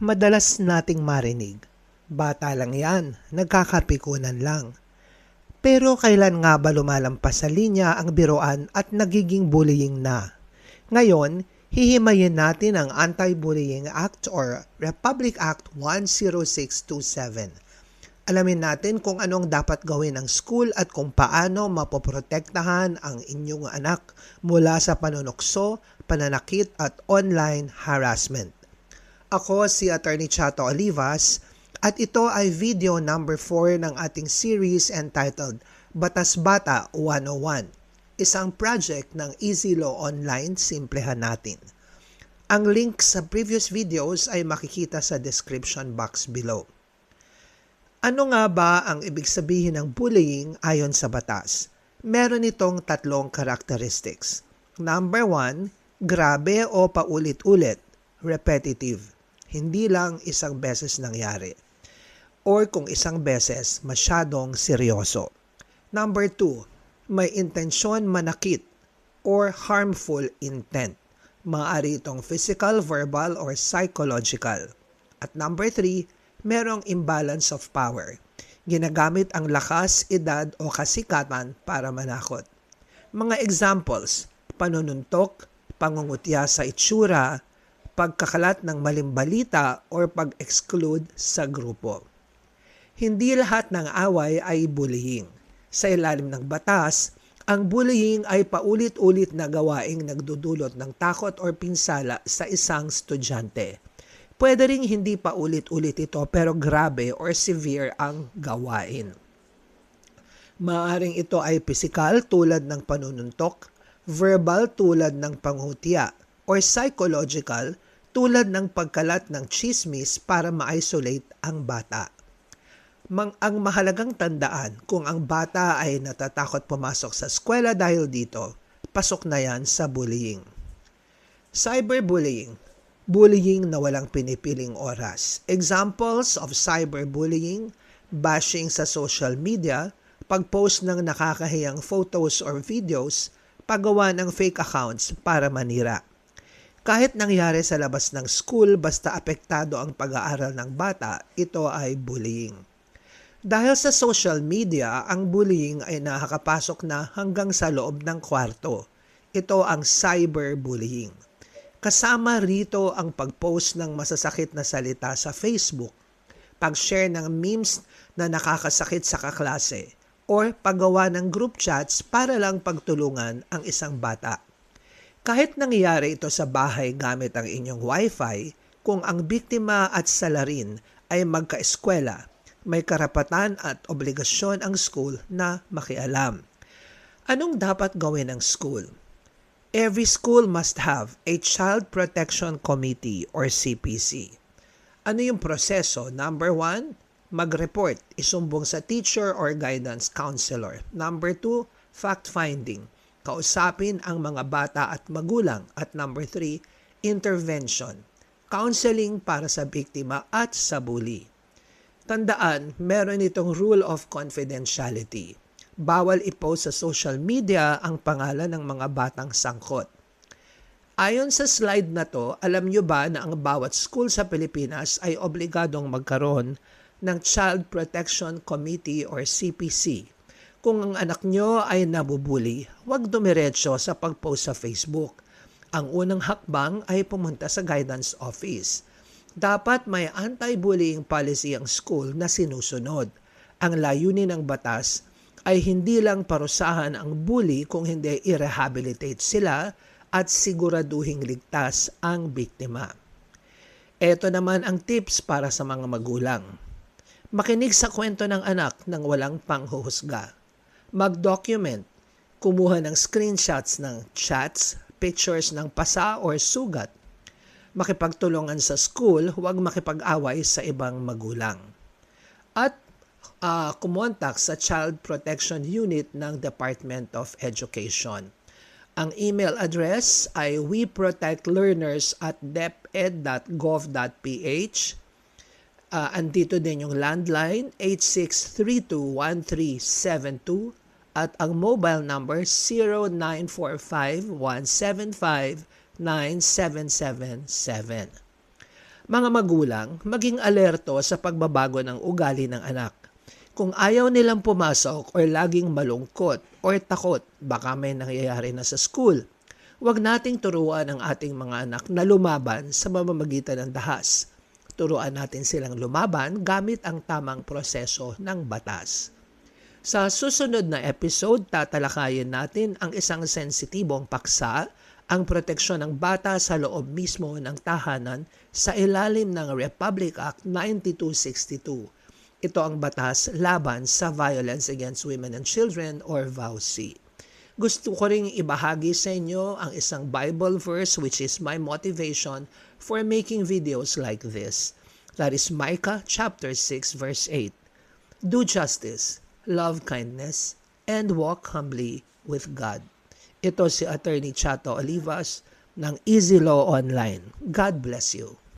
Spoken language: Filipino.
Madalas nating marinig, bata lang yan, nagkakapikunan lang. Pero kailan nga ba lumalampas sa linya ang biruan at nagiging bullying na? Ngayon, hihimayin natin ang Anti-Bullying Act or Republic Act 10627. Alamin natin kung anong dapat gawin ng school at kung paano mapoprotektahan ang inyong anak mula sa panunukso, pananakit at online harassment. Ako si Attorney Chato Olivas at ito ay video number 4 ng ating series entitled Batas Bata 101, isang project ng Easy Law Online, simplehan natin. Ang link sa previous videos ay makikita sa description box below. Ano nga ba ang ibig sabihin ng bullying ayon sa batas? Meron itong tatlong characteristics. Number 1, grabe o paulit-ulit, repetitive. Hindi lang isang beses nangyari. Or kung isang beses, masyadong seryoso. Number 2, may intensyon manakit or harmful intent. Maaari itong physical, verbal, or psychological. At number 3, merong imbalance of power. Ginagamit ang lakas, edad, o kasikatan para manakot. Mga examples, panununtok, pangungutya sa itsura, pagkakalat ng maling balita or pag-exclude sa grupo. Hindi lahat ng away ay bullying. Sa ilalim ng batas, ang bullying ay paulit-ulit na gawaing nagdudulot ng takot or pinsala sa isang estudyante. Pwede ring hindi paulit-ulit ito pero grabe or severe ang gawain. Maaaring ito ay pisikal tulad ng panununtok, verbal tulad ng pangungutya, or psychological tulad ng pagkalat ng chismis para ma-isolate ang bata. Ang mahalagang tandaan, kung ang bata ay natatakot pumasok sa eskwela dahil dito, pasok na yan sa bullying. Cyberbullying, bullying na walang pinipiling oras. Examples of cyberbullying, bashing sa social media, pag-post ng nakakahiyang photos or videos, paggawa ng fake accounts para manira. Kahit nangyari sa labas ng school basta apektado ang pag-aaral ng bata, ito ay bullying. Dahil sa social media, ang bullying ay nakakapasok na hanggang sa loob ng kwarto. Ito ang cyberbullying. Kasama rito ang pag-post ng masasakit na salita sa Facebook, pag-share ng memes na nakakasakit sa kaklase, or paggawa ng group chats para lang pagtulungan ang isang bata. Kahit nangyayari ito sa bahay gamit ang inyong wifi, kung ang biktima at salarin ay magkaeskwela, may karapatan at obligasyon ang school na makialam. Anong dapat gawin ng school? Every school must have a Child Protection Committee or CPC. Ano yung proseso? Number 1, mag-report, isumbong sa teacher or guidance counselor. Number 2, fact-finding. Kausapin ang mga bata at magulang. At number 3, intervention. Counseling para sa biktima at sa bully. Tandaan, meron itong rule of confidentiality. Bawal i-post sa social media ang pangalan ng mga batang sangkot. Ayon sa slide na to, alam nyo ba na ang bawat school sa Pilipinas ay obligadong magkaroon ng Child Protection Committee or CPC? Kung ang anak nyo ay nabubuli, huwag dumiretso sa pag-post sa Facebook. Ang unang hakbang ay pumunta sa guidance office. Dapat may anti-bullying policy ang school na sinusunod. Ang layunin ng batas ay hindi lang parusahan ang bully kung hindi i-rehabilitate sila at siguraduhing ligtas ang biktima. Ito naman ang tips para sa mga magulang. Makinig sa kwento ng anak nang walang panghuhusga. Mag-document, kumuha ng screenshots ng chats, pictures ng pasa or sugat. Makipagtulungan sa school, huwag makipag-away sa ibang magulang. At kumontak sa Child Protection Unit ng Department of Education. Ang email address ay weprotectlearners@deped.gov.ph. Andito din yung landline 86321372 at ang mobile number 0945-175-9777. Mga magulang, maging alerto sa pagbabago ng ugali ng anak. Kung ayaw nilang pumasok o laging malungkot o takot, baka may nangyayari na sa school. Huwag nating turuan ang ating mga anak na lumaban sa mamamagitan ng dahas. Turuan natin silang lumaban gamit ang tamang proseso ng batas. Sa susunod na episode, tatalakayin natin ang isang sensitibong paksa, ang proteksyon ng bata sa loob mismo ng tahanan sa ilalim ng Republic Act 9262. Ito ang batas laban sa Violence Against Women and Children or VAUC. Gusto ko ring ibahagi sa inyo ang isang Bible verse which is my motivation for making videos like this. That is Micah chapter 6 verse 8. Do justice, love kindness, and walk humbly with God. Ito si Attorney Chato Olivas ng Easy Law Online. God bless you.